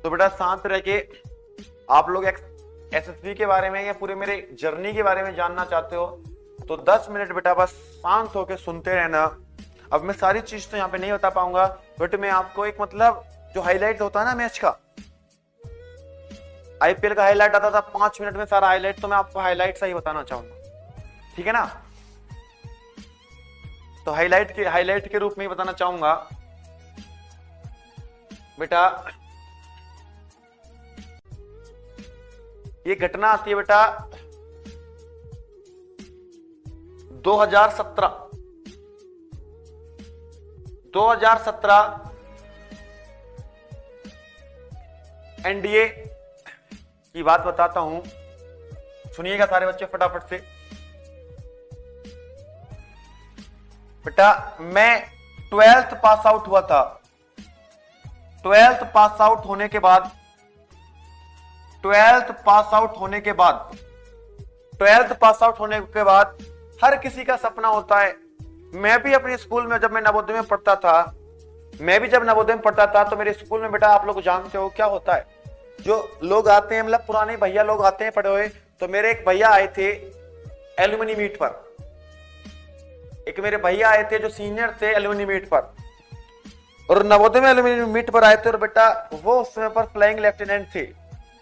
तो बेटा शांत रह के आप लोग एसएसबी के बारे में या पूरे मेरे जर्नी के बारे में जानना चाहते हो तो 10 मिनट बेटा बस शांत होकर सुनते रहना। अब मैं सारी चीज तो यहाँ पे नहीं बता पाऊंगा, बट मैं आपको एक मतलब जो हाईलाइट होता है ना मैच का, आईपीएल का हाईलाइट आता था 5 मिनट में सारा हाईलाइट, तो मैं आपको हाईलाइट सही बताना चाहूंगा, ठीक है ना। तो हाईलाइट के रूप में बताना चाहूंगा बेटा, ये घटना आती है बेटा 2017 एनडीए की बात बताता हूं, सुनिएगा सारे बच्चे फटाफट से। बेटा मैं 12th पास आउट हुआ था। 12th पास आउट होने के बाद 12th पास आउट होने के बाद हर किसी का सपना होता है। मैं भी अपने स्कूल में जब मैं नवोदय में पढ़ता था, तो मेरे स्कूल में बेटा आप लोग जानते हो क्या होता है, जो लोग आते हैं मतलब पुराने भैया लोग आते हैं पढ़े हुए, तो मेरे एक भैया आए थे एलुमनी मीट पर, जो सीनियर थे एलुमनी मीट पर, और नवोदय में एलुमनी मीट पर आए थे। और बेटा वो उस समय पर फ्लाइंग लेफ्टिनेंट थे,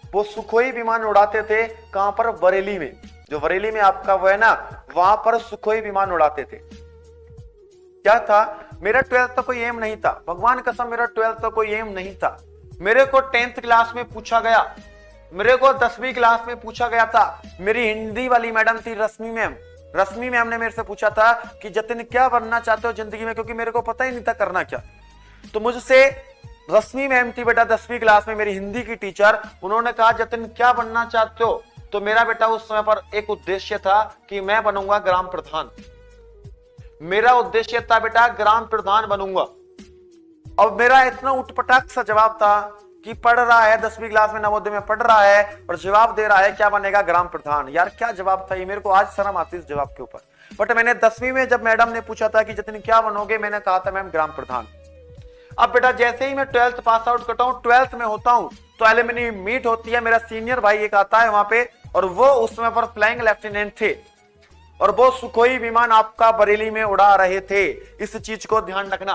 वो सुखोई विमान उड़ाते थे। कहां पर? बरेली में, जो बरेली में आपका वो है ना, वहां पर सुखोई विमान उड़ाते थे। क्या था, मेरा 12th का कोई एम नहीं था, भगवान कसम मेरा 12th का कोई एम नहीं था। मेरे को 10th क्लास में पूछा गया, मेरे को 10वीं क्लास में पूछा गया था। मेरी हिंदी वाली मैडम थी रश्मि मैम ने मेरे से पूछा था कि जतिन क्या बनना चाहते हो जिंदगी में, क्योंकि मेरे को पता ही नहीं था करना क्या। तो मुझसे रश्मि मैम थी बेटा 10वीं क्लास में, मेरी हिंदी की टीचर, उन्होंने कहा जतिन क्या बनना चाहते हो? तो मेरा बेटा उस समय पर एक उद्देश्य था कि मैं बनूंगा ग्राम प्रधान। मेरा उद्देश्य था बेटा ग्राम प्रधान बनूंगा। और मेरा इतना उटपटांग सा जवाब था कि पढ़ रहा है 10वीं क्लास में, नवोदय में पढ़ रहा है और जवाब दे रहा है क्या बनेगा? ग्राम प्रधान। यार क्या जवाब था ये, मेरे को आज शर्म आती है इस जवाब के ऊपर। बट मैंने 10वीं में जब मैडम ने पूछा था कि जतिन क्या बनोगे, मैंने कहा था मैम ग्राम प्रधान। अब बेटा जैसे ही मैं 12th पास आउट करता हूं, 12th में होता हूं, तो एलुमनी मीट होती है, मेरा सीनियर भाई एक आता है वहां पे, और वो उस समय पर फ्लाइंग लेफ्टिनेंट थे, और वो सुखोई विमान आपका बरेली में उड़ा रहे थे। इस चीज को ध्यान रखना।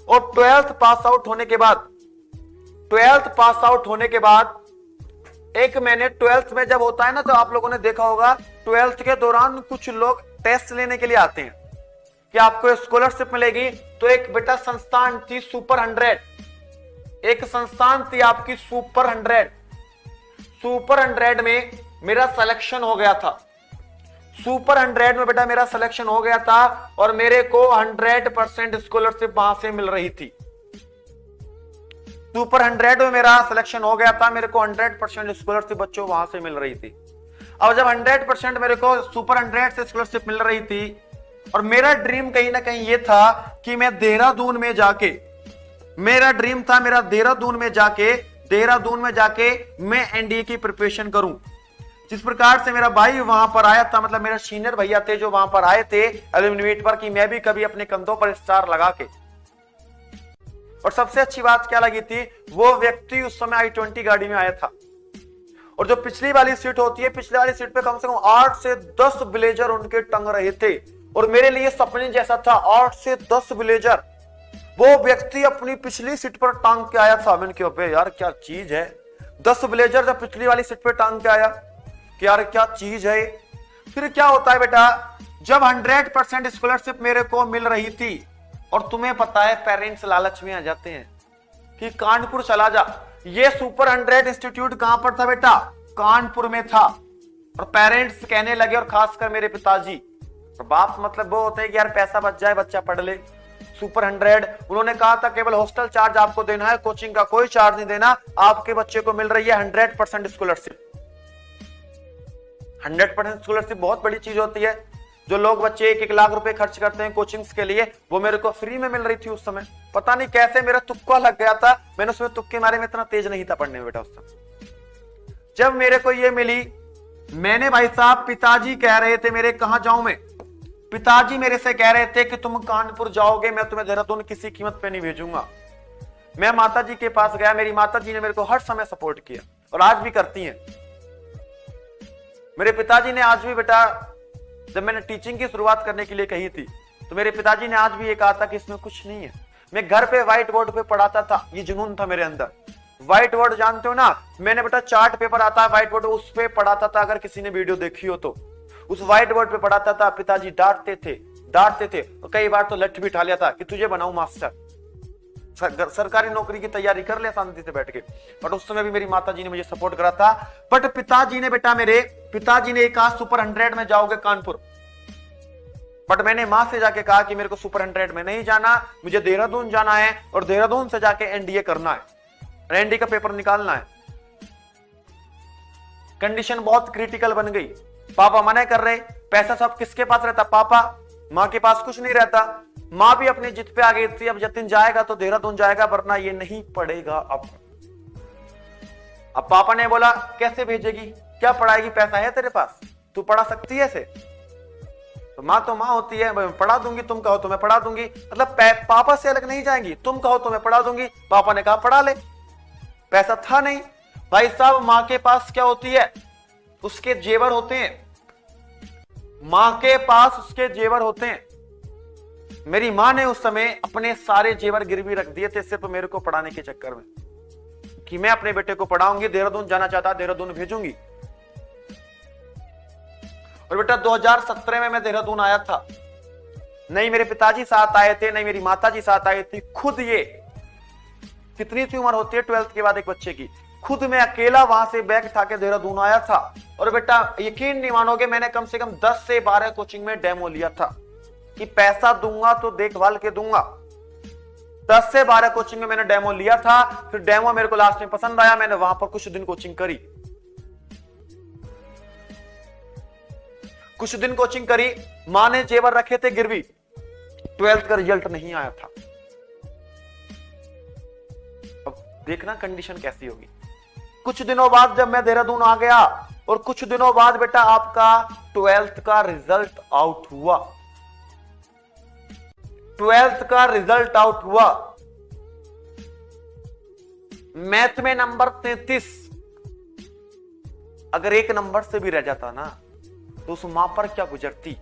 और 12th पास आउट होने के बाद एक महीने 12th में जब होता है ना, तो आप लोगों ने देखा होगा 12th के दौरान कुछ लोग टेस्ट लेने के लिए आते हैं कि आपको स्कॉलरशिप मिलेगी। तो एक बेटा संस्थान थी सुपर 100, एक संस्थान थी आपकी सुपर 100। सुपर 100 में मेरा सिलेक्शन हो गया था। सुपर 100 में बेटा मेरा सिलेक्शन हो गया था, और मेरे को 100% स्कॉलरशिप वहां से मिल रही थी। सुपर 100 में मेरा सिलेक्शन हो गया था, मेरे को 100% स्कॉलरशिप बच्चों वहां से मिल रही थी। अब जब 100% मेरे को सुपर 100 से स्कॉलरशिप मिल रही थी, और मेरा ड्रीम कहीं ना कहीं ये था कि मैं देहरादून में जाके, देहरादून में जाके मैं एनडीए की प्रिपरेशन करूं। जिस प्रकार से मेरा भाई वहां पर आया था, मतलब मेरा सीनियर भैया थे जो वहां पर आए थे एलुमनी मीट पर, कि मैं भी कभी अपने कंधों पर स्टार लगा के। और सबसे अच्छी बात क्या लगी थी, वो व्यक्ति उस समय i20 गाड़ी में आया था, और जो पिछली वाली सीट होती है, पिछली वाली सीट पे कम से कम 8 से 10 ब्लेजर उनके टंग रहे थे। और मेरे लिए सपने जैसा था, 8 से 10 ब्लेजर वो व्यक्ति अपनी पिछली सीट पर टांग के आया था। मैंने कहा यार क्या चीज है, 10 ब्लेजर जब पिछली वाली सीट पर टांग के आया, कि यार क्या चीज है। फिर क्या होता है बेटा, जब 100% स्कॉलरशिप मेरे को मिल रही थी, और तुम्हें पता है पेरेंट्स लालच में आ जाते हैं कि कानपुर चला जा। ये सुपर 100 इंस्टीट्यूट कहां पर था बेटा? कानपुर में था। और पेरेंट्स कहने लगे, और खासकर मेरे पिताजी, और बाप मतलब वो होते हैं कि यार पैसा बच जाए, बच्चा पढ़ ले। सुपर 100 उन्होंने कहा था केवल हॉस्टल चार्ज आपको देना है, कोचिंग का कोई चार्ज नहीं देना, आपके बच्चे को मिल रही है 100% स्कॉलरशिप। 100% स्कॉलरशिप बहुत बड़ी चीज होती है। जो लोग बच्चे 1-1 लाख रुपए खर्च करते हैं कोचिंग्स के लिए, वो मेरे को फ्री में मिल रही थी उस समय। पता नहीं कैसे मेरा तुक्का लग गया था, मैंने उसमें तुक्के मारे में इतना तेज नहीं था पढ़ने में बेटा उस समय। जब मेरे को ये मिली, मैंने भाई साहब, पिताजी कह रहे थे मेरे कहां जाऊं मैं, पिताजी मेरे से कह रहे थे कि तुम कानपुर जाओगे, मैं तुम्हें देहरादून किसी कीमत पे नहीं भेजूंगा। मैं माता जी के पास गया, मेरी माता जी ने मेरे को हर समय सपोर्ट किया और आज भी करती हैं। मेरे पिताजी ने आज भी बेटा, जब मैंने टीचिंग की शुरुआत करने के लिए कही थी तो मेरे पिताजी ने आज भी ये कहा था कि इसमें कुछ नहीं है। मैं घर पे व्हाइट बोर्ड पे पढ़ाता था, ये जुनून था मेरे अंदर। व्हाइट बोर्ड जानते हो ना, मैंने बेटा चार्ट पेपर आता है व्हाइट बोर्ड, उस पे पढ़ाता था। अगर किसी ने वीडियो देखी हो तो उस व्हाइट बोर्ड पे पढ़ाता था। पिताजी डांटते थे और कई बार तो लठ भी उठा लिया था कि तुझे बनाऊं मास्टर, सरकारी नौकरी की तैयारी कर ले शांति से बैठ के। बट उस समय भी मेरी माता जी ने मुझे सपोर्ट करा था। बट पिताजी ने बेटा, मेरे पिताजी ने कहा सुपर 100 में जाओगे कानपुर। बट मैंने मां से जाके कहा कि मेरे को सुपर 100 में नहीं जाना, मुझे देहरादून जाना है और देहरादून से जाके एनडीए करना है, एनडीए का पेपर निकालना है। कंडीशन बहुत क्रिटिकल बन गई। पापा मना कर रहे, पैसा सब किसके पास रहता? पापा। मां के पास कुछ नहीं रहता। मां भी अपनी जिद पे आ गई थी, अब जतिन जाएगा तो देहरादून जाएगा वरना ये नहीं पढ़ेगा। अब पापा ने बोला कैसे भेजेगी, क्या पढ़ाएगी, पैसा है तेरे पास, तू पढ़ा सकती है इसे? तो माँ होती है, पढ़ा दूंगी, तुम कहो तो मैं पढ़ा दूंगी। मतलब पापा से अलग नहीं जाएंगी, तुम कहो तो मैं पढ़ा दूंगी। पापा ने कहा पढ़ा ले। पैसा था नहीं भाई साहब। मां के पास क्या होती है? उसके जेवर होते हैं। मां के पास उसके जेवर होते हैं। मेरी मां ने उस समय अपने सारे जेवर गिरवी रख दिए थे सिर्फ मेरे को पढ़ाने के चक्कर में, कि मैं अपने बेटे को पढ़ाऊंगी, देहरादून जाना चाहता, देहरादून भेजूंगी। और बेटा 2017 में मैं देहरादून आया था। नहीं मेरे पिताजी साथ आए थे, नहीं मेरी माताजी साथ आई थी। खुद ये कितनी सी उम्र होती है 12th के बाद एक बच्चे की, खुद मैं अकेला वहां से बैग उठा के देहरादून आया था। और बेटा यकीन नहीं मानोगे, मैंने कम से कम 10 से 12 कोचिंग में डेमो लिया था कि पैसा दूंगा तो देखभाल के दूंगा। 10 से 12 कोचिंग में मैंने डेमो लिया था। फिर डेमो मेरे को लास्ट में पसंद आया, मैंने वहां पर कुछ दिन कोचिंग करी। कुछ दिन कोचिंग करी, मां ने जेवर रखे थे गिरवी, 12th का रिजल्ट नहीं आया था। अब देखना कंडीशन कैसी होगी। कुछ दिनों बाद जब मैं देहरादून आ गया और कुछ दिनों बाद बेटा आपका 12th का रिजल्ट आउट हुआ। 12th का रिजल्ट आउट हुआ। मैथ में नंबर 33। अगर एक नंबर से भी रह जाता ना तो उस मां पर क्या गुजरती,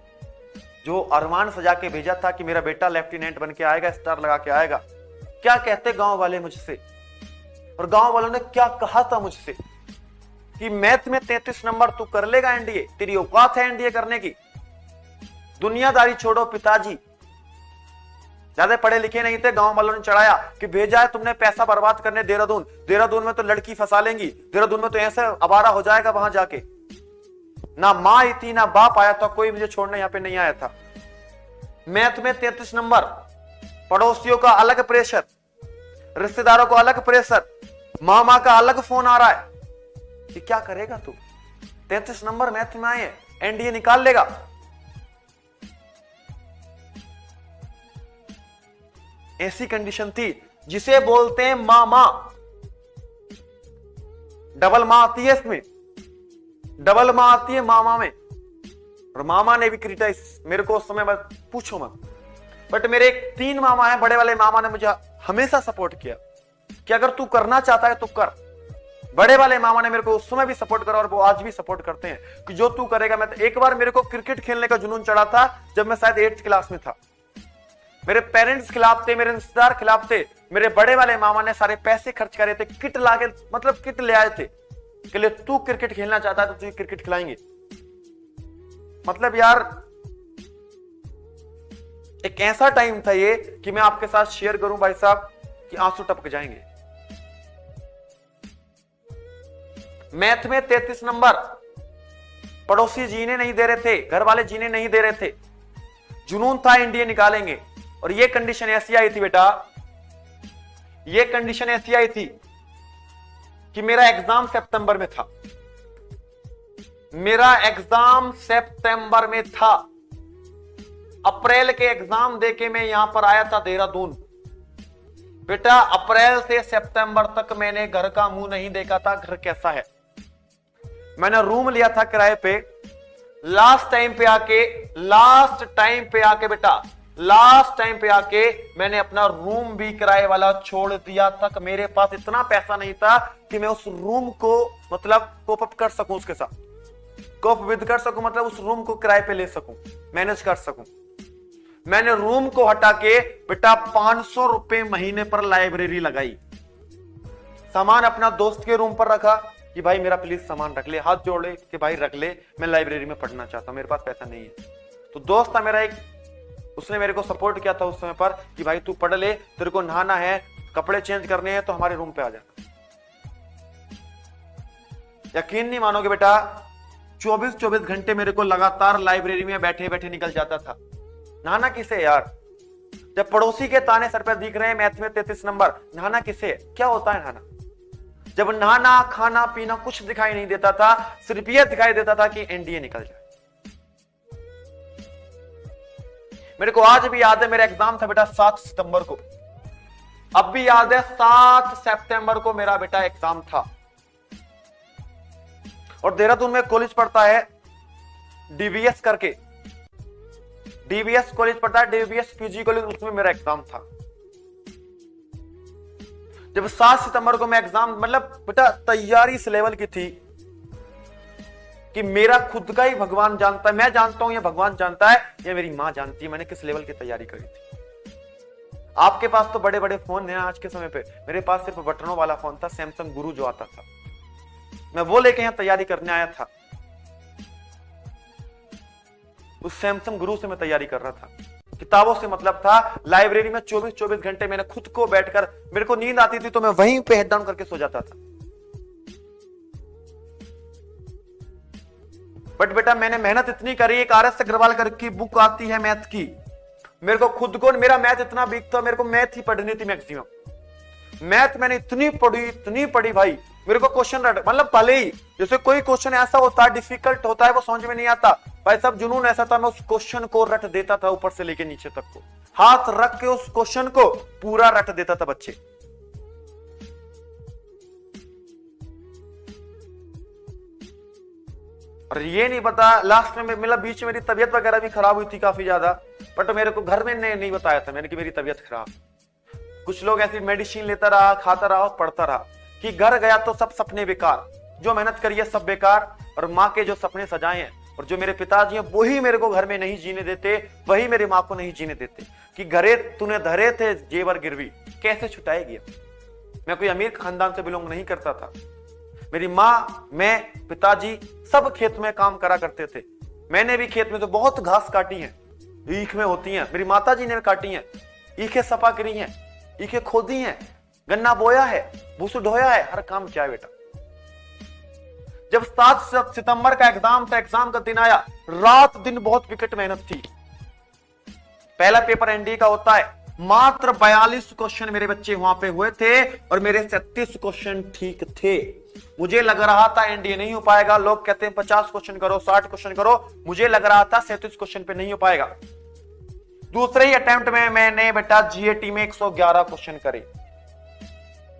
जो अरमान सजा के भेजा था कि मेरा बेटा लेफ्टिनेंट बन के आएगा, स्टार लगा के आएगा। क्या कहते गांव वाले मुझसे, और गांव वालों ने क्या कहा था मुझसे कि मैथ में 33 नंबर तू कर लेगा एनडीए, तेरी औकात है एनडीए करने की। दुनियादारी छोड़ो, पिताजी ज्यादा पढ़े लिखे नहीं थे, गांव वालों ने चढ़ाया कि भेजा है तुमने पैसा बर्बाद करने देहरादून, देहरादून में तो लड़की फंसा लेंगी, देहरादून में तो ऐसे आवारा हो जाएगा वहां जाके। ना मां आई थी ना बाप आया था, कोई मुझे छोड़ने यहां पे नहीं आया था। मैथ में 33 नंबर, पड़ोसियों का अलग प्रेशर, रिश्तेदारों को अलग प्रेशर, मामा का अलग फोन आ रहा है कि क्या करेगा तू, 33 नंबर मैथ में आए, एनडीए निकाल लेगा। ऐसी कंडीशन थी जिसे बोलते हैं मामा। डबल मां आती है इसमें, डबल मां आती है मामा में। और मामा ने भी क्रिटिसाइज मेरे को उस समय, मत पूछो मत। बट मेरे 3 मामा हैं, बड़े वाले मामा ने मुझे हमेशा सपोर्ट किया कि अगर तू करना चाहता है तो कर। बड़े वाले मामा ने मेरे को उस समय भी सपोर्ट करा और वो आज भी सपोर्ट करते हैं कि जो तू करेगा। मैं तो एक बार मेरे को क्रिकेट खेलने का जुनून चढ़ा था जब मैं शायद 8th क्लास में था। मेरे पेरेंट्स खिलाफ थे, मेरे रिश्तेदार खिलाफ थे। मेरे बड़े वाले मामा ने सारे पैसे खर्च करे थे, किट लाके, मतलब किट ले आए थे कि ले तू क्रिकेट खेलना चाहता है तो तुझे क्रिकेट खिलाएंगे। मतलब यार एक ऐसा टाइम था ये कि मैं आपके साथ शेयर करूं भाई साहब कि आंसू टपक जाएंगे। मैथ में 33 नंबर, पड़ोसी जीने नहीं दे रहे थे, घर वाले जीने नहीं दे रहे थे, जुनून था इंडिया निकालेंगे। और ये कंडीशन ऐसी आई थी बेटा, ये कंडीशन ऐसी आई थी कि मेरा एग्जाम सितंबर में था, मेरा एग्जाम सितंबर में था। अप्रैल के एग्जाम देके मैं यहां पर आया था देहरादून। बेटा अप्रैल से सितंबर तक मैंने घर का मुंह नहीं देखा था, घर कैसा है। मैंने रूम लिया था किराए पे। लास्ट टाइम पे आके बेटा लास्ट टाइम पे आके मैंने अपना रूम भी किराए वाला छोड़ दिया तक मेरे पास इतना पैसा नहीं था कि मैं उस रूम को मतलब कोप अप कर सकूं, उसके साथ कोप विद कर सकूं, मतलब उस रूम को किराए पे ले सकूं, मैनेज कर सकूं। मैंने रूम को हटा के बेटा 500 रुपए महीने पर लाइब्रेरी लगाई। सामान अपना दोस्त के रूम पर रखा कि भाई मेरा प्लीज सामान रख ले, हाथ जोड़े कि भाई रख ले, मैं लाइब्रेरी में पढ़ना चाहता हूं, मेरे पास पैसा नहीं है। तो दोस्त था मेरा एक, उसने मेरे को सपोर्ट किया था उस समय पर कि भाई तू पढ़ ले, तेरे को नहाना है, कपड़े चेंज करने हैं तो हमारे रूम पे आ जा। यकीन नहीं मानोगे बेटा, 24-24 घंटे मेरे को लगातार लाइब्रेरी में बैठे बैठे निकल जाता था। नहाना किसे यार, जब पड़ोसी के ताने सर पर दिख रहे हैं, मैथ में 33 नंबर, नहाना किसे, क्या होता है नहाना? जब नहाना खाना पीना कुछ दिखाई नहीं देता था, सिर्फ यह दिखाई देता था कि एनडीए निकल जाए। मेरे को आज भी याद है, मेरा एग्जाम था बेटा 7 सितंबर को, अब भी याद है 7 सितंबर को मेरा बेटा एग्जाम था। और देहरादून में कॉलेज पढ़ता है डीबीएस करके, डीबीएस कॉलेज पढ़ता है, डीबीएस पीजी कॉलेज, उसमें मेरा एग्जाम था। जब 7 सितंबर को मैं एग्जाम, मतलब बेटा तैयारी इस लेवल की थी कि मेरा खुद का ही भगवान जानता है, मैं जानता हूं या भगवान जानता है या मेरी मां जानती है मैंने किस लेवल की तैयारी करी थी। आपके पास तो बड़े बड़े फोन हैं आज के समय पे, मेरे पास सिर्फ बटनों वाला फोन था, सैमसंग गुरु जो आता था, मैं वो लेके यहां तैयारी करने आया था। उस सैमसंग गुरु से मैं तैयारी कर रहा था, किताबों से मतलब था। लाइब्रेरी में 24-24 घंटे मैंने खुद को बैठकर, मेरे को नींद आती थी तो मैं वहीं पे हेड डाउन करके सो जाता था। बट बेटा मैंने मेहनत इतनी करी, एक आर एस अग्रवाल की बुक आती है मैथ की, मेरे को खुद को, मेरा मैथ इतना वीक था, मेरे को मैथ ही पढ़नी थी मैक्सिमम। मैथ मैंने इतनी पढ़ी भाई, मेरे को क्वेश्चन मतलब भले ही जैसे कोई क्वेश्चन ऐसा होता है डिफिकल्ट होता है, वो समझ में नहीं आता भाई, सब जुनून ऐसा था, मैं उस क्वेश्चन को रट देता था ऊपर से लेके नीचे तक को, हाथ रख के उस क्वेश्चन को पूरा रट देता था बच्चे। और ये नहीं पता लास्ट में मतलब बीच में मेरी तबीयत वगैरह भी खराब हुई थी काफी ज्यादा, बट मेरे को घर में नहीं बताया था मैंने कि मेरी तबीयत खराब। कुछ लोग ऐसी मेडिसिन लेता रहा, खाता रहा और पढ़ता रहा कि घर गया तो सब सपने बेकार, जो मेहनत करी है सब बेकार, और माँ के जो सपने सजाए हैं और जो मेरे पिताजी हैं वही मेरे को घर में नहीं जीने देते, वही मेरी माँ को नहीं जीने देते कि घरे तूने धरे थे जेवर गिरवी कैसे छुटाएगी। मैं कोई अमीर खानदान से बिलोंग नहीं करता था, मेरी माँ, मैं, पिताजी सब खेत में काम करा करते थे। मैंने भी खेत में तो बहुत घास काटी है, ईख में होती हैं, मेरी माता जी ने भी काटी हैं, ईखे सपा करी हैं, ईखे खोदी हैं, गन्ना बोया है, भूसू ढोया है, हर काम किया है बेटा। जब 7 सितंबर का एग्जाम था, एग्जाम का दिन आया, रात दिन बहुत विकट मेहनत थी। पहला पेपर एनडीए का होता है, मात्र 42 क्वेश्चन मेरे बच्चे वहां पे हुए थे और मेरे 37 क्वेश्चन ठीक थे। मुझे लग रहा था एनडीए नहीं हो पाएगा, लोग कहते हैं 50 क्वेश्चन करो, 60 क्वेश्चन करो, मुझे लग रहा था 37 क्वेश्चन पे नहीं हो पाएगा। दूसरे ही अटेम्प्ट में मैंने बेटा जीएटी में 111 क्वेश्चन करे।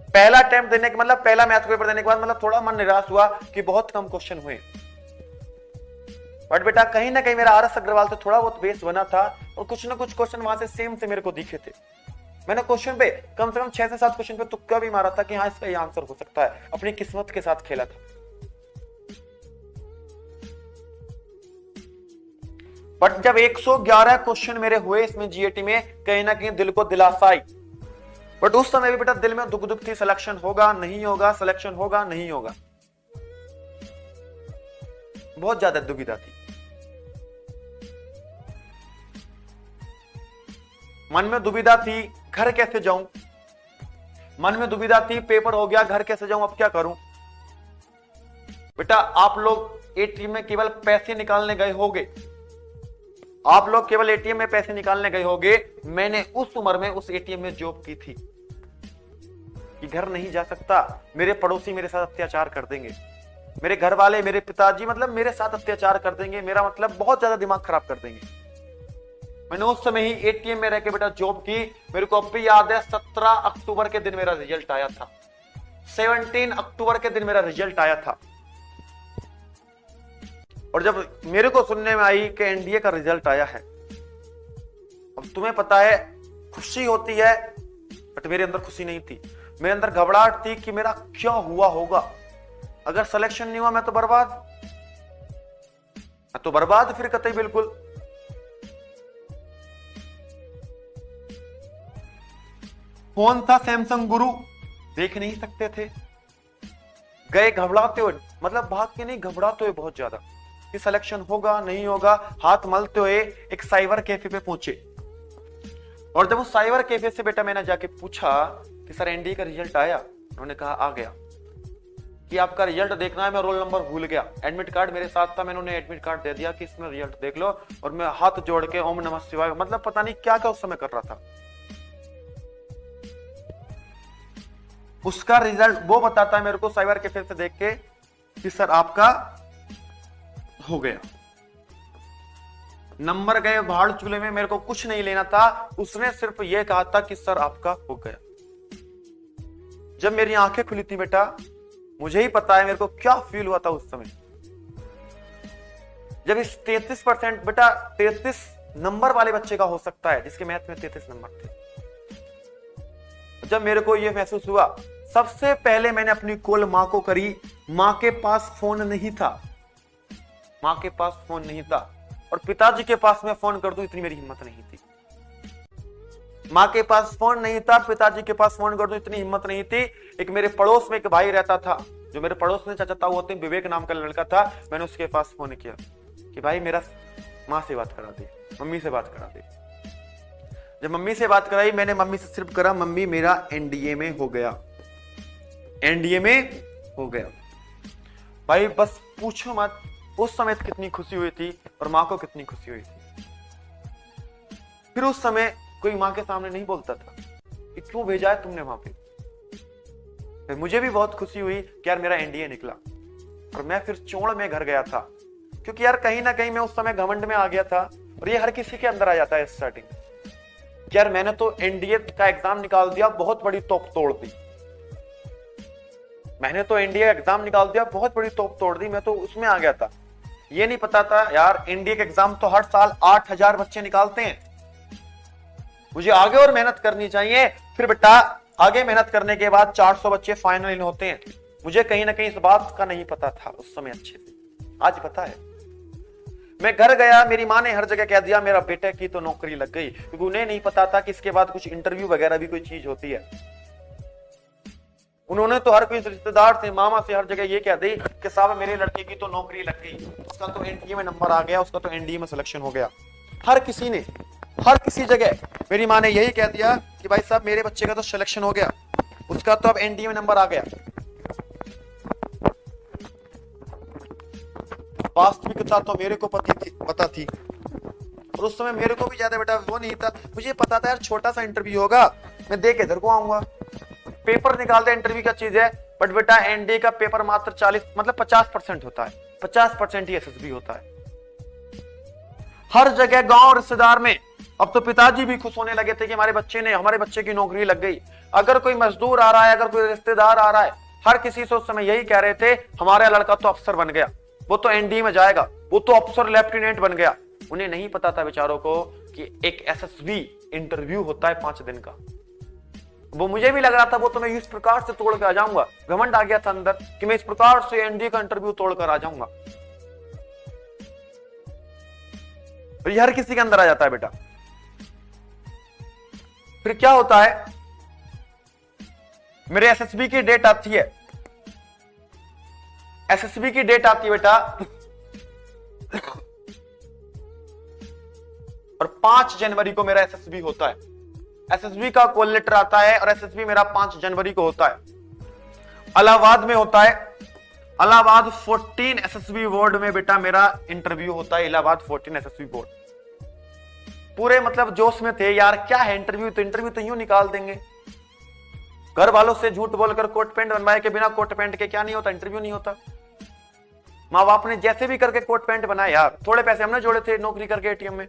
पहला अटेम्प्ट देने के मतलब पहला मैथ पेपर देने के बाद मतलब थोड़ा मन निराश हुआ कि बहुत कम क्वेश्चन हुए, बट बेटा कहीं ना कहीं मेरा आर एस अग्रवाल से थोड़ा बहुत बेस बना था और कुछ ना कुछ क्वेश्चन वहां से सेम से मेरे को दिखे थे। मैंने क्वेश्चन पे कम से कम 6 से 7 क्वेश्चन पे तुक्का भी मारा था कि हाँ इसका ये आंसर हो सकता है, अपनी किस्मत के साथ खेला था। बट जब 111 क्वेश्चन मेरे हुए इसमें जीएटी में, कहीं ना कहीं दिल को दिलासा आई, बट उस समय भी बेटा दिल में दुख दुख थी, सिलेक्शन होगा नहीं होगा, सिलेक्शन होगा नहीं होगा, बहुत ज्यादा दुविधा थी। मन में दुविधा थी घर कैसे जाऊं, मन में दुविधा थी पेपर हो गया घर कैसे जाऊं, अब क्या करूं। बेटा आप लोग एटीएम में केवल पैसे निकालने गए होगे, आप लोग केवल एटीएम में पैसे निकालने गए होगे, मैंने उस उम्र में उस एटीएम में जॉब की थी कि घर नहीं जा सकता, मेरे पड़ोसी मेरे साथ अत्याचार कर देंगे, मेरे घर वाले मेरे पिताजी मतलब मेरे साथ अत्याचार कर देंगे, मेरा मतलब बहुत ज्यादा दिमाग खराब कर देंगे। मैंने उस समय ही एटीएम में रह के बेटा जॉब की। मेरे को अब भी याद है 17 अक्टूबर के दिन मेरा रिजल्ट आया था, 17 अक्टूबर के दिन मेरा रिजल्ट आया था। और जब मेरे को सुनने में आई कि एनडीए का रिजल्ट आया है, अब अब तुम्हें पता है खुशी होती है, बट मेरे अंदर खुशी नहीं थी, मेरे अंदर घबराहट थी कि मेरा क्या हुआ होगा, अगर सिलेक्शन नहीं हुआ मैं तो बर्बाद फिर कतई बिल्कुल। फोन था सैमसंग गुरु, देख नहीं सकते थे, गए घबराते हुए, मतलब भाग के नहीं, घबराते हुए बहुत ज्यादा कि सिलेक्शन होगा नहीं होगा, हाथ मलते हुए एक साइबर कैफे पे पहुंचे। और जब उस साइबर कैफे से बेटा मैंने जाके पूछा कि सर एनडीए का रिजल्ट आया, उन्होंने कहा आ गया, कि आपका रिजल्ट देखना है, मैं रोल नंबर भूल गया, एडमिट कार्ड मेरे साथ था, मैंने उन्हें एडमिट कार्ड दे दिया कि इसमें रिजल्ट देख लो, और मैं हाथ जोड़ के ओम नमः शिवाय, मतलब पता नहीं क्या क्या उस समय कर रहा था। उसका रिजल्ट वो बताता है मेरे को साइबर कैफे से देख के कि सर आपका हो गया। नंबर गए भाड़ चूल्हे में, मेरे को कुछ नहीं लेना था, उसने सिर्फ ये कहा था कि सर आपका हो गया। जब मेरी आंखें खुली थी बेटा, मुझे ही पता है मेरे को क्या फील हुआ था उस समय, जब इस 33% बेटा 33 नंबर वाले बच्चे का हो सकता है जिसके मैथ में 33 नंबर थे। जब मेरे को यह महसूस हुआ, सबसे पहले मैंने अपनी कॉल मां को करी, मां के पास फोन नहीं था, मां के पास फोन नहीं था, और पिताजी के पास मैं फोन कर दूं इतनी मेरी हिम्मत नहीं थी। मां के पास फोन नहीं था, पिताजी के पास फोन कर दूं इतनी हिम्मत नहीं थी। एक मेरे पड़ोस में एक भाई रहता था, जो मेरे पड़ोस में चाचा था, वो होते विवेक नाम का लड़का था, मैंने उसके पास फोन किया कि भाई मेरा मां से बात करा दे, मम्मी से बात करा दे। जब मम्मी से बात कराई, मैंने मम्मी से सिर्फ करा मम्मी मेरा एनडीए में हो गया, एनडीए में हो गया। भाई बस पूछो मत उस समय कितनी खुशी हुई थी और मां को कितनी खुशी हुई थी। फिर उस समय कोई मां के सामने नहीं बोलता था कि क्यों भेजा है तुमने वहां पे। फिर मुझे भी बहुत खुशी हुई कि यार मेरा एनडीए निकला, और मैं फिर चोड़ में घर गया था, क्योंकि यार कहीं ना कहीं मैं उस समय घमंड में आ गया था, और ये हर किसी के अंदर आ जाता है स्टार्टिंग कि यार मैंने तो एनडीए का एग्जाम निकाल दिया, बहुत बड़ी तोप तोड़ दी, मैंने तो एनडीए का एग्जाम निकाल दिया, बहुत बड़ी तोप तोड़ दी, मैं तो उसमें आ गया था। ये नहीं पता था यार एनडीए का एग्जाम तो हर साल 8000 बच्चे निकालते हैं, मुझे आगे और मेहनत करनी चाहिए। फिर बेटा आगे मेहनत करने के बाद 400 बच्चे फाइनल इन होते हैं, मुझे कहीं ना कहीं इस बात का नहीं पता था उस समय अच्छे से, आज पता है। मैं घर गया, मेरी माँ ने हर जगह कह दिया मेरा बेटे की तो नौकरी लग गई, क्योंकि उन्हें नहीं पता था कि इसके बाद कुछ इंटरव्यू वगैरह भी कोई चीज होती है। उन्होंने तो हर कोई रिश्तेदार से, मामा से, हर जगह ये कह दी कि साहब मेरे लड़के की तो नौकरी लग गई, उसका तो एनडीए में नंबर आ गया, उसका तो एनडीए में सिलेक्शन हो गया। हर किसी ने, हर किसी जगह मेरी माँ ने यही कह दिया कि भाई साहब मेरे बच्चे का तो सिलेक्शन हो गया, उसका तो अब एनडीए में नंबर आ गया। वास्तविकता तो मेरे को पता थी, और उस समय मेरे को भी ज्यादा बेटा वो नहीं था, मुझे पता था यार छोटा सा इंटरव्यू होगा, मैं दे के इधर को आऊंगा, पेपर निकालते इंटरव्यू का चीज है, बट बेटा एनडीए का पेपर मात्र 40 मतलब 50% होता है, 50% ही एसएसबी होता है। हर जगह गांव रिश्तेदार में, अब तो पिताजी भी खुश होने लगे थे कि हमारे बच्चे की नौकरी लग गई। अगर कोई मजदूर आ रहा है, अगर कोई रिश्तेदार आ रहा है, हर किसी से उस समय यही कह रहे थे हमारा लड़का तो अफसर बन गया, वो तो एनडीए में जाएगा, वो तो अफसर लेफ्टिनेंट बन गया। उन्हें नहीं पता था बेचारों को कि एक एसएसबी इंटरव्यू होता है 5 दिन का। वो मुझे भी लग रहा था वो तो मैं इस प्रकार से तोड़ के आ जाऊंगा, घमंड आ गया था अंदर कि मैं इस प्रकार से एनडीए का इंटरव्यू तोड़कर आ जाऊंगा। तो ये हर किसी के अंदर आ जाता है बेटा। फिर क्या होता है, मेरे एसएसबी की डेट आती है, एसएसबी की डेट आती है बेटा, और 5 जनवरी को मेरा एसएसबी होता है। एसएसबी का कॉल लेटर आता है और एसएसबी मेरा 5 जनवरी को होता है, इलाहाबाद में होता है। इलाहाबाद 14 एसएसबी बोर्ड में बेटा मेरा इंटरव्यू होता है, इलाहाबाद 14 एसएसबी बोर्ड। पूरे मतलब जोश में थे यार, क्या है इंटरव्यू तो यूं निकाल देंगे। घर वालों से झूठ बोलकर कोट पैंट बनवाए के बिना कोट पैंट के क्या नहीं होता, इंटरव्यू नहीं होता। माँ बाप ने जैसे भी करके कोट पैंट बनाए यार, थोड़े पैसे हमने जोड़े थे नौकरी करके एटीएम में,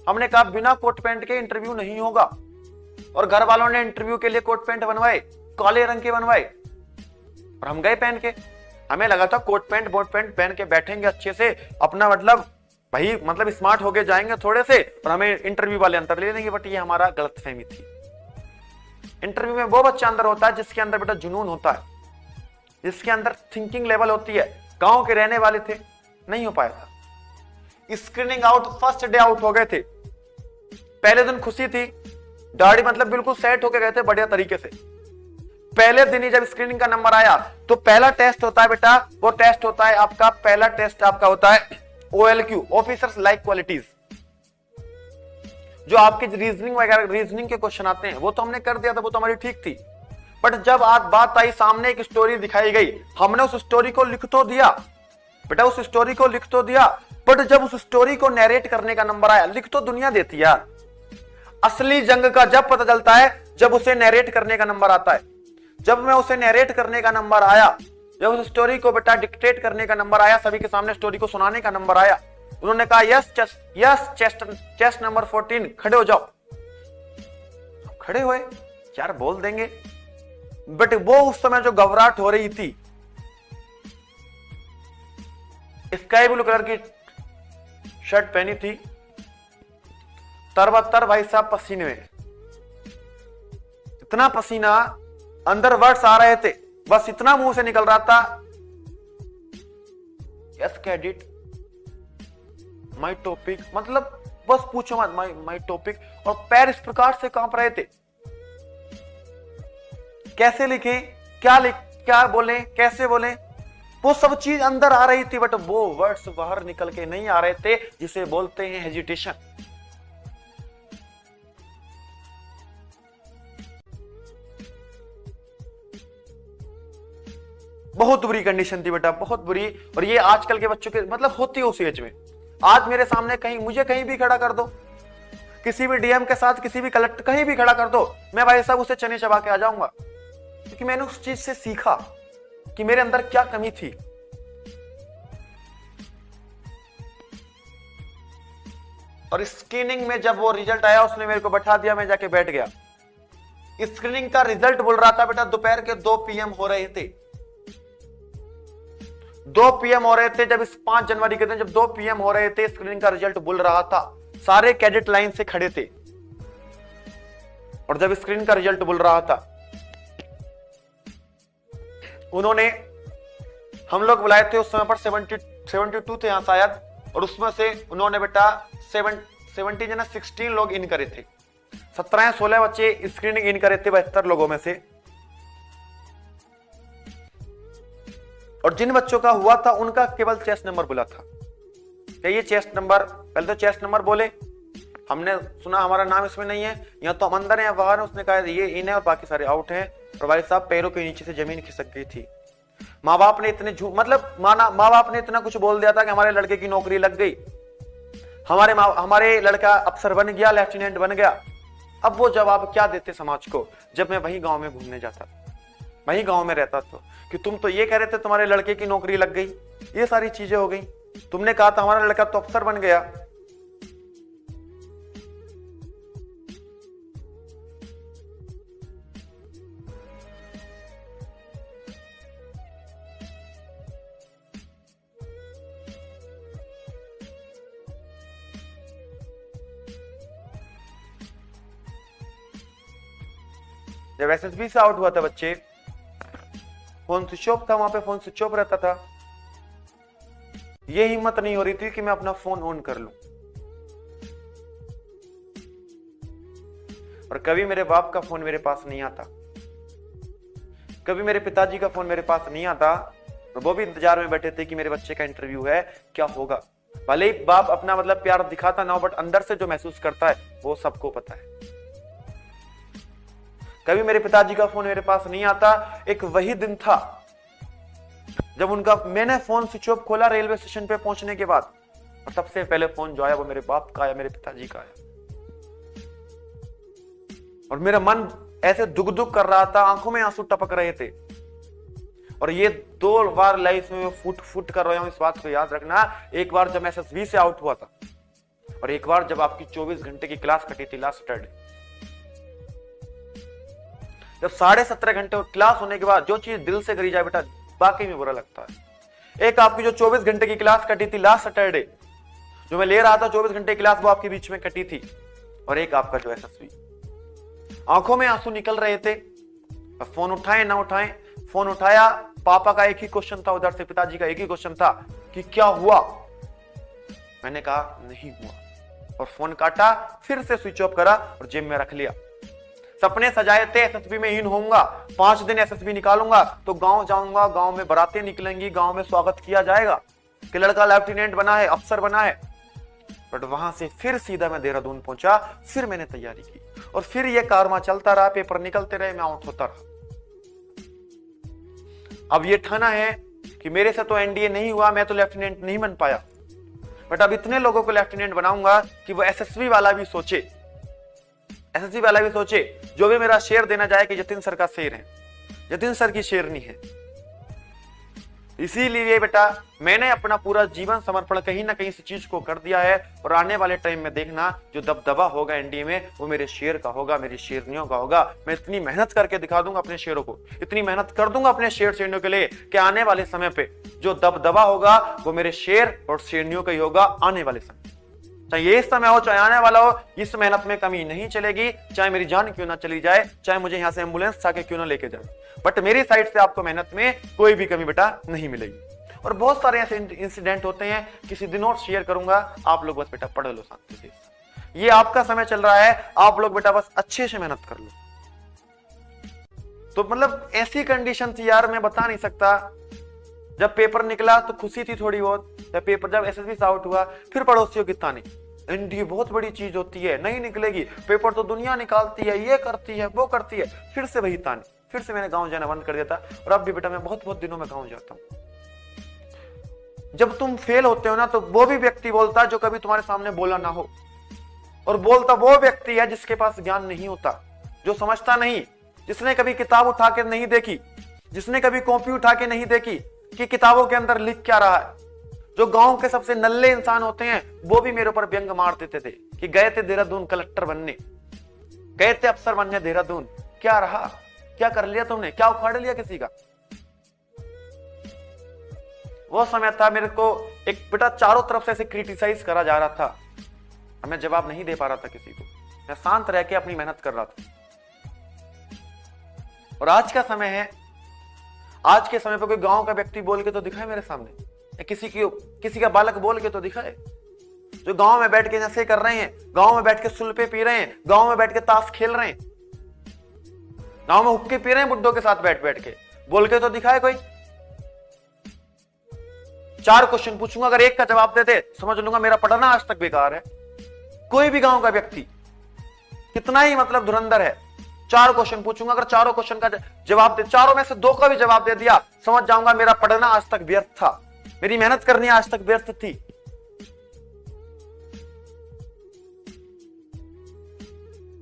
हमने कहा बिना कोट पैंट के इंटरव्यू नहीं होगा। और घर वालों ने इंटरव्यू के लिए कोट पैंट बनवाए, काले रंग के बनवाए, और हम गए पहन के। हमें लगा था कोट पैंट बोट पैंट पहन के बैठेंगे अच्छे से, अपना मतलब भाई मतलब स्मार्ट होके जाएंगे थोड़े से और हमें इंटरव्यू वाले अंतर ले लेंगे, बट ये हमारा गलतफहमी थी। इंटरव्यू में वो बच्चा अंदर होता है जिसके अंदर बेटा जुनून होता है, जिसके अंदर थिंकिंग लेवल होती है। गांव के रहने वाले थे, नहीं हो पाया था। Screening out first day out हो गए थे। पहले दिन खुशी थी, दाढ़ी मतलब बिल्कुल सेट होके गए थे बढ़िया तरीके से। पहले दिन ही जब स्क्रीनिंग का नंबर आया तो पहला टेस्ट होता है बेटा, वो टेस्ट होता है आपका, पहला टेस्ट आपका होता है OLQ, ऑफिसर्स लाइक क्वालिटीज। जो आपके रीजनिंग वगैरह रीजनिंग के क्वेश्चन आते हैं वो तो हमने कर दिया था, वो तो हमारी ठीक थी। बट जब आज बात आई, सामने एक स्टोरी दिखाई गई, हमने उस स्टोरी को लिख तो दिया बेटा, उस स्टोरी को लिख तो दिया, बट जब उस स्टोरी को नैरेट करने का नंबर आया, लिख तो दुनिया देती यार। असली जंग का जब पता चलता है जब उसे नैरेट करने का नंबर आता है। जब मैं उसे नैरेट करने का नंबर आया, जब उस स्टोरी को बेटा डिक्टेट करने का नंबर आया, सभी के सामने स्टोरी को सुनाने का नंबर आया, उन्होंने कहा यस चेस्ट नंबर 14, खड़े हो जाओ। खड़े हुए, यार बोल देंगे, बट वो उस समय जो घबराहट हो रही थी, स्काई ब्लू कलर की शर्ट पहनी थी, तरबतर भाई साहब पसीने में, इतना पसीना, अंदर वर्ड्स आ रहे थे, बस इतना मुंह से निकल रहा था, यस कैडेट माय टॉपिक, मतलब बस पूछो मत, माय टॉपिक। और पैर इस प्रकार से कांप रहे थे, कैसे लिखें, क्या बोलें, कैसे बोलें, वो सब चीज अंदर आ रही थी, बट वो वर्ड्स बाहर निकल के नहीं आ रहे थे, जिसे बोलते हैं हेजिटेशन। बहुत बुरी कंडीशन थी बेटा, बहुत बुरी। और ये आजकल के बच्चों के मतलब होती है उस एज में। आज मेरे सामने कहीं, मुझे कहीं भी खड़ा कर दो, किसी भी डीएम के साथ, किसी भी कलेक्टर, कहीं भी खड़ा कर दो, मैं भाई साहब उसे चने चबा के आ जाऊंगा, क्योंकि मैंने उस चीज से सीखा कि मेरे अंदर क्या कमी थी। और स्क्रीनिंग में जब वो रिजल्ट आया, उसने मेरे को बैठा दिया, मैं जाके बैठ गया। स्क्रीनिंग का रिजल्ट बोल रहा था बेटा, दोपहर के 2 PM हो रहे थे, 2 PM हो रहे थे। जब इस 5 जनवरी के दिन जब 2 PM हो रहे थे, स्क्रीनिंग का रिजल्ट बोल रहा था, सारे कैडेट लाइन से खड़े थे। और जब स्क्रीनिंग का रिजल्ट बोल रहा था, उन्होंने, हम लोग बुलाए थे उस समय पर 72 थे यहां शायद, और उसमें से उन्होंने बेटा 16 लोग इन करे थे, 17-16 बच्चे स्क्रीनिंग इन करे थे 72 लोगों में से। और जिन बच्चों का हुआ था उनका केवल चेस्ट नंबर बोला था। क्या ये चेस्ट नंबर, पहले तो चेस्ट नंबर बोले, हमने सुना हमारा नाम इसमें नहीं है, या तो हम अंदर हैं बाहर हैं, उसने कहा ये इन है और बाकी सारे आउट हैं। और भाई साहब पैरों के नीचे से जमीन खिसक गई थी। माँ बाप ने इतने मतलब माँ बाप ने इतना कुछ बोल दिया था कि हमारे लड़के की नौकरी लग गई, हमारे लड़का अफसर बन गया, लेफ्टिनेंट बन गया। अब वो जवाब क्या देते समाज को? जब मैं वही गांव में घूमने जाता था, वही गांव में रहता था, कि तुम तो ये कह रहे थे तुम्हारे लड़के की नौकरी लग गई, ये सारी चीजें हो गई, तुमने कहा था हमारा लड़का तो अफसर बन गया। जब SSB से आउट हुआ था बच्चे, फोन स्विच ऑफ था, वहां पे फोन स्विच ऑफ रहता था। ये हिम्मत नहीं हो रही थी कि मैं अपना फोन ऑन कर लूं। और कभी मेरे बाप का फोन मेरे पास नहीं आता, कभी मेरे पिताजी का फोन मेरे पास नहीं आता, और वो भी इंतजार में बैठे थे कि मेरे बच्चे का इंटरव्यू है, क्या होगा। भले ही बाप अपना मतलब प्यार दिखाता ना हो, बट अंदर से जो महसूस करता है वो सबको पता है। कभी मेरे पिताजी का फोन मेरे पास नहीं आता। एक वही दिन था जब उनका, मैंने फोन स्विच ऑफ खोला रेलवे स्टेशन पे पहुंचने के बाद, और सबसे पहले फोन जो आया वो मेरे बाप का आया, मेरे पिताजी का आया। और मेरा मन ऐसे दुख दुख कर रहा था, आंखों में आंसू टपक रहे थे। और ये 2 बार लाइफ में फुट फुट कर रहा हूं, इस बात को याद रखना। एक बार जब मैं SSB से आउट हुआ था, और एक बार जब आपकी 24 घंटे की क्लास कटी थी लास्ट सैटरडे। जब 17.5 घंटे क्लास होने के बाद जो चीज दिल से करी जाए बेटा, वाकई में बुरा लगता है। एक आपकी जो 24 घंटे की क्लास कटी थी लास्ट सैटरडे, जो मैं ले रहा था 24 घंटे क्लास, वो आपके बीच में कटी थी। और एक आपका जो एसएसबी, आंखों में आंसू निकल रहे थे। फोन उठाएं ना उठाएं, फोन उठाया, पापा का एक ही क्वेश्चन था, उधर से पिताजी का एक ही क्वेश्चन था कि क्या हुआ। मैंने कहा नहीं हुआ, और फोन काटा, फिर से स्विच ऑफ करा और जेब में रख लिया। सपने सजाए थे एसएसबी में इन होऊंगा, 5 दिन एसएसबी निकालूंगा तो गांव जाऊंगा, गांव में बारातें निकलेंगी, गांव में स्वागत किया जाएगा कि लड़का लेफ्टिनेंट बना है, अफसर बना है। बट वहां से फिर सीधा मैं देहरादून पहुंचा, फिर मैंने तैयारी की और फिर ये कारवां चलता रहा, पेपर निकलते रहे, मैं आउट होता रहा। अब ये ठाना है कि मेरे से तो एनडीए नहीं हुआ, मैं तो लेफ्टिनेंट नहीं बन पाया, बट अब इतने लोगों को लेफ्टिनेंट बनाऊंगा कि वो एसएसबी वाला भी सोचे, एसएसबी वाला भी सोचे, जो भी मेरा शेर देना जाए कि जतिन सर का शेर है, जतिन सर की शेरनी है। इसीलिए बेटा मैंने अपना पूरा जीवन समर्पण कहीं ना कहीं इस चीज को कर दिया है, और आने वाले टाइम में देखना जो दबदबा होगा एनडीए में वो मेरे शेर का होगा, मेरी शेरनियों का होगा। मैं इतनी मेहनत करके दिखा दूंगा अपने शेरों को, इतनी मेहनत कर दूंगा अपने शेर शेरनियों के लिए कि आने वाले समय पे जो दबदबा होगा वो मेरे शेर और शेरनियों का ही होगा आने वाले समय। चाहे ये समय हो चाहे आने वाला हो, इस मेहनत में कमी नहीं चलेगी, चाहे मेरी जान क्यों ना चली जाए, चाहे मुझे यहां से एम्बुलेंस चाके क्यों ना लेके जाए, बट मेरी साइड से आपको मेहनत में कोई भी कमी बेटा नहीं मिलेगी। और बहुत सारे ऐसे इंसिडेंट होते हैं, किसी दिन और शेयर करूंगा, आप लोग बस बेटा पढ़ लो शांति से। ये आपका समय चल रहा है, आप लोग बेटा बस अच्छे से मेहनत कर लो। तो मतलब ऐसी कंडीशन थी यार, मैं बता नहीं सकता। जब पेपर निकला तो खुशी थी थोड़ी बहुत, जब एसएसबी से आउट हुआ फिर पड़ोसियों की ताने, एनडीए बहुत बड़ी चीज होती है, नहीं निकलेगी, पेपर तो दुनिया निकालती है, ये करती है वो करती है, फिर से वही ताने। फिर से मैंने गांव जाना बंद कर दिया था, और अब भी बेटा मैं बहुत बहुत दिनों में गांव जाता हूं। जब तुम फेल होते हो ना, तो वो भी व्यक्ति बोलता है जो कभी तुम्हारे सामने बोला ना हो, और बोलता वो व्यक्ति है जिसके पास ज्ञान नहीं होता, जो समझता नहीं, जिसने कभी किताब उठा के नहीं देखी, जिसने कभी कॉपी उठा के नहीं देखी कि किताबों के अंदर लिख क्या रहा है। जो गांव के सबसे नल्ले इंसान होते हैं वो भी मेरे ऊपर व्यंग मार देते थे कि गए थे देहरादून कलेक्टर बनने, गए थे अफसर बनने देहरादून, क्या रहा, क्या कर लिया तुमने, क्या उखाड़ लिया किसी का। वो समय था मेरे को एक बेटा चारों तरफ से ऐसे क्रिटिसाइज करा जा रहा था, मैं जवाब नहीं दे पा रहा था किसी को, मैं शांत रह के अपनी मेहनत कर रहा था। और आज का समय है, आज के समय पे कोई गांव का व्यक्ति बोल के तो दिखाए मेरे सामने, किसी का बालक बोल के तो दिखाए, जो गांव में बैठ के नशे कर रहे हैं, गांव में बैठ के सुलपे पी रहे हैं, गांव में बैठ के ताश खेल रहे हैं, गांव में हुक्के पी रहे हैं बुड्ढों के साथ बैठ बैठ के, बोल के तो दिखाए कोई। 4 क्वेश्चन पूछूंगा, अगर एक का जवाब देते समझ लूंगा मेरा पढ़ना आज तक बेकार है। कोई भी गांव का व्यक्ति कितना ही मतलब धुरंधर है, 4 क्वेश्चन पूछूंगा, अगर चारों क्वेश्चन का जवाब दे, चारों में से 2 का भी जवाब दे दिया, समझ जाऊंगा मेरा पढ़ना आज तक व्यर्थ था, मेरी मेहनत करनी आज तक व्यर्थ थी।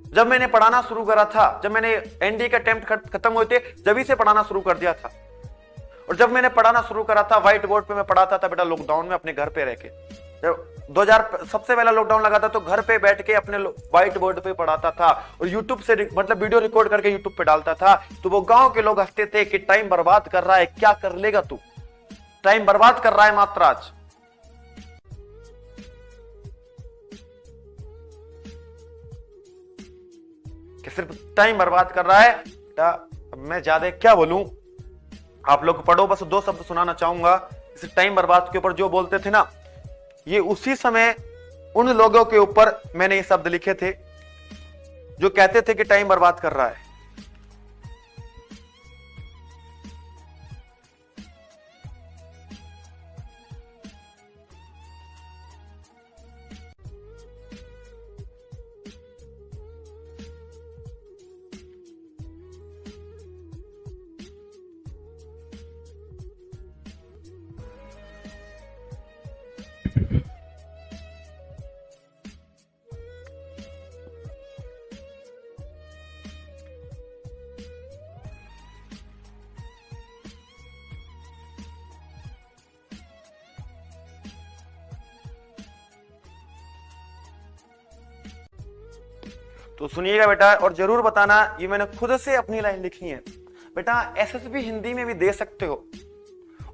जब मैंने पढ़ाना शुरू करा था, जब मैंने एनडीए के अटेम्प्ट खत्म हुए थे, जब से पढ़ाना शुरू कर दिया था। और जब मैंने पढ़ाना शुरू करा था, व्हाइट बोर्ड पे मैं पढ़ाता था बेटा लॉकडाउन में अपने घर पे रह के। जब 2000 सबसे पहला लॉकडाउन लगा था तो घर पे बैठ के अपने व्हाइट बोर्ड पे पढ़ाता था, और यूट्यूब से मतलब वीडियो रिकॉर्ड करके यूट्यूब पे डालता था। तो वो गांव के लोग हंसते थे कि टाइम बर्बाद कर रहा है, क्या कर लेगा तू, टाइम बर्बाद कर रहा है मात्र आज। कि सिर्फ टाइम बर्बाद कर रहा है बेटा। अब मैं ज्यादा क्या बोलूं, आप लोग पढ़ो, बस 2 शब्द सुनाना चाहूंगा इस टाइम बर्बाद के ऊपर। जो बोलते थे ना, ये उसी समय उन लोगों के ऊपर मैंने ये शब्द लिखे थे जो कहते थे कि टाइम बर्बाद कर रहा है। तो सुनिएगा बेटा, और जरूर बताना, ये मैंने खुद से अपनी लाइन लिखी है बेटा। एसएसबी हिंदी में भी दे सकते हो,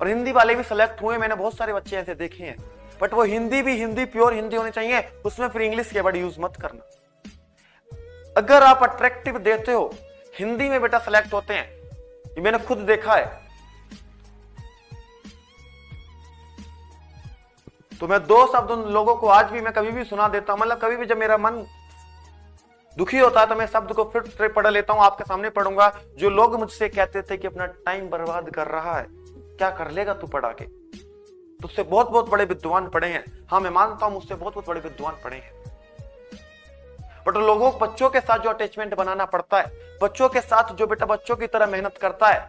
और हिंदी वाले भी सिलेक्ट हुए, मैंने बहुत सारे बच्चे ऐसे देखे हैं, बट वो हिंदी भी हिंदी प्योर हिंदी होनी चाहिए, उसमें फिर इंग्लिश के वर्ड यूज मत करना। अगर आप अट्रैक्टिव देते हो, हिंदी में बेटा सेलेक्ट होते हैं, ये मैंने खुद देखा है। तो मैं 2 शब्द उन लोगों को आज भी मैं कभी भी सुना देता हूं, मतलब कभी भी जब मेरा मन दुखी होता है तो मैं शब्द को फिर पढ़ लेता हूं, आपके सामने पढ़ूंगा। जो लोग मुझसे कहते थे कि अपना टाइम बर्बाद कर रहा है, क्या कर लेगा तू पढ़ा के, तुझसे बहुत बहुत बड़े विद्वान पढ़े हैं। हाँ मैं मानता हूं मुझसे बहुत बहुत बड़े विद्वान पढ़े हैं, बट लोगों को बच्चों के साथ जो अटैचमेंट बनाना पड़ता है, बच्चों के साथ जो बेटा बच्चों की तरह मेहनत करता है,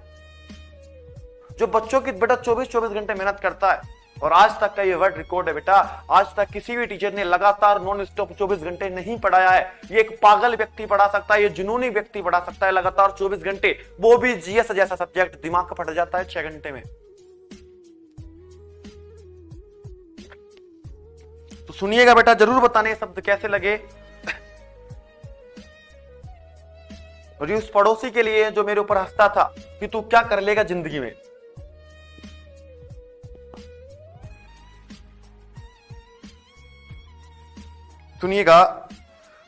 जो बच्चों की बेटा 24-24 घंटे मेहनत करता है, और आज तक का ये वर्ल्ड रिकॉर्ड है बेटा, आज तक किसी भी टीचर ने लगातार नॉन स्टॉप 24 घंटे नहीं पढ़ाया है। ये एक पागल व्यक्ति पढ़ा सकता है, ये जुनूनी व्यक्ति पढ़ा सकता है लगातार 24 घंटे, वो भी जीएस जैसा सब्जेक्ट, दिमाग का फट जाता है 6 घंटे में। तो सुनिएगा बेटा, जरूर बताने ये शब्द कैसे लगे। और उस पड़ोसी के लिए जो मेरे ऊपर हंसता था कि तू क्या कर लेगा जिंदगी में, सुनिएगा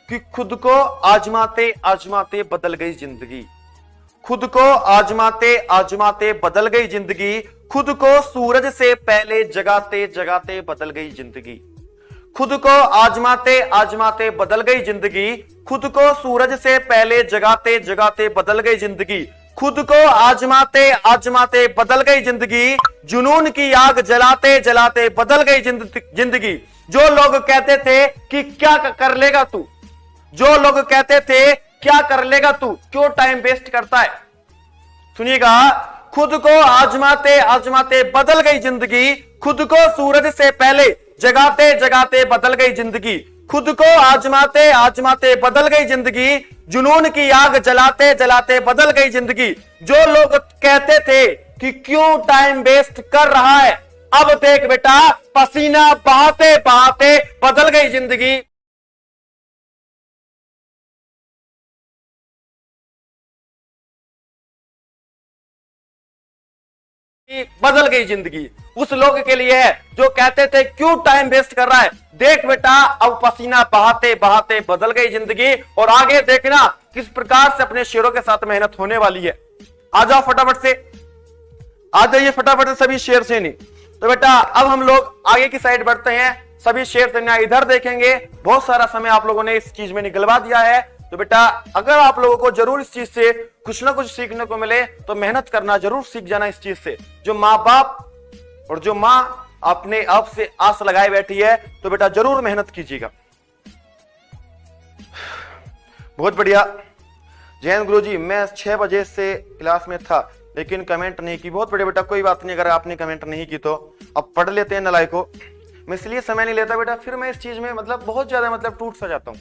कि खुद को आजमाते आजमाते बदल गई जिंदगी, खुद को आजमाते आजमाते बदल गई जिंदगी, खुद को सूरज से पहले जगाते जगाते बदल गई जिंदगी, खुद को आजमाते आजमाते बदल गई जिंदगी, खुद को सूरज से पहले जगाते जगाते बदल गई जिंदगी, खुद को आजमाते आजमाते बदल गई जिंदगी, जुनून की आग जलाते जलाते बदल गई जिंदगी। जो लोग कहते थे कि क्या कर लेगा तू, जो लोग कहते थे क्या कर लेगा तू, क्यों टाइम वेस्ट करता है, सुनिएगा, खुद को आजमाते आजमाते बदल गई जिंदगी, खुद को सूरज से पहले जगाते जगाते बदल गई जिंदगी, खुद को आजमाते आजमाते बदल गई जिंदगी, जुनून की आग जलाते जलाते बदल गई जिंदगी। जो लोग कहते थे कि क्यों टाइम वेस्ट कर रहा है, अब देख बेटा पसीना बहाते बहाते बदल गई जिंदगी। बदल गई जिंदगी उस लोग के लिए है जो कहते थे क्यों टाइम वेस्ट कर रहा है, देख बेटा अब पसीना बहाते बहाते बदल गई जिंदगी। और आगे देखना किस प्रकार से अपने शेरों के साथ मेहनत होने वाली है। आ जाओ फटाफट से, आ जाइए फटाफट से सभी शेर से नहीं। तो बेटा अब हम लोग आगे की साइड बढ़ते हैं, सभी शेर से इधर देखेंगे। बहुत सारा समय आप लोगों ने इस चीज में निकलवा दिया है। तो बेटा अगर आप लोगों को जरूर इस चीज से कुछ ना कुछ सीखने को मिले तो मेहनत करना जरूर सीख जाना इस चीज से। जो माँ बाप और जो माँ अपने आप से आस लगाए बैठी है तो बेटा जरूर मेहनत कीजिएगा। बहुत बढ़िया। जैन गुरुजी, मैं 6 बजे से क्लास में था लेकिन कमेंट नहीं की। बहुत बढ़िया बेटा, कोई बात नहीं, अगर आपने कमेंट नहीं की तो अब पढ़ लेते हैं नलायको। मैं इसलिए समय नहीं लेता बेटा, फिर मैं इस चीज में बहुत ज्यादा टूट सा जाता हूं।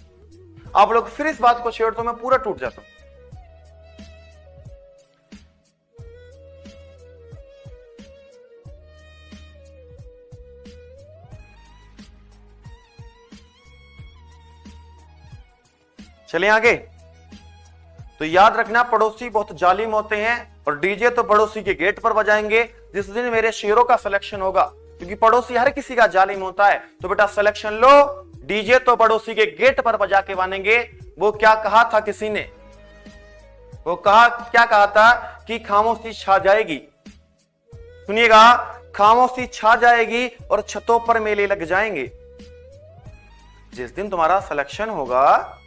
आप लोग फिर इस बात को छेड़ तो मैं पूरा टूट जाता हूं। चलिए आगे। तो याद रखना पड़ोसी बहुत जालिम होते हैं और डीजे तो पड़ोसी के गेट पर बजाएंगे जिस दिन मेरे शेरों का सिलेक्शन होगा, क्योंकि पड़ोसी हर किसी का जालिम होता है। तो बेटा सिलेक्शन लो, डीजे तो पड़ोसी के गेट पर बजा के बनेंगे। वो क्या कहा था किसी ने, वो क्या कहा था कि खामोशी छा जाएगी। सुनिएगा, खामोशी छा जाएगी और छतों पर मेले लग जाएंगे। जिस दिन तुम्हारा सिलेक्शन होगा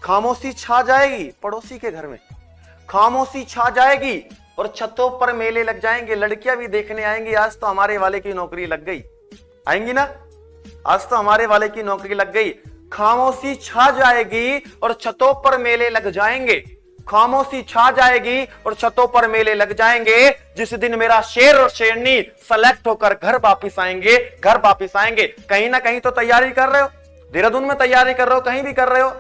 खामोशी छा जाएगी, पड़ोसी के घर में खामोशी छा जाएगी और छतों पर मेले लग जाएंगे। लड़कियां भी देखने आएंगी, आज तो हमारे वाले की नौकरी लग गई, आएंगी ना, आज तो हमारे वाले की नौकरी लग गई। खामोशी छा जाएगी और छतों पर मेले लग जाएंगे, खामोशी छा जाएगी और छतों पर मेले लग जाएंगे। जिस दिन मेरा शेर और शेरनी सेलेक्ट होकर घर वापिस आएंगे, घर वापिस आएंगे। कहीं ना कहीं तो तैयारी कर रहे हो, देहरादून में तैयारी कर रहे हो, कहीं भी कर रहे हो,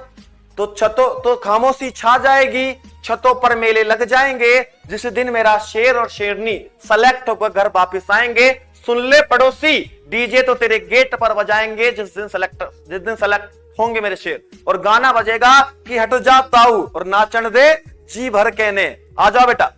तो खामोशी छा जाएगी, छतों पर मेले लग जाएंगे। जिस दिन मेरा शेर और शेरनी सेलेक्ट होकर घर वापिस आएंगे। सुन ले पड़ोसी, डीजे तो तेरे गेट पर बजाएंगे जिस दिन सेलेक्ट होंगे मेरे शेर, और गाना बजेगा कि हट जा ताऊ और नाचन दे जी भर कहने। आ जाओ बेटा।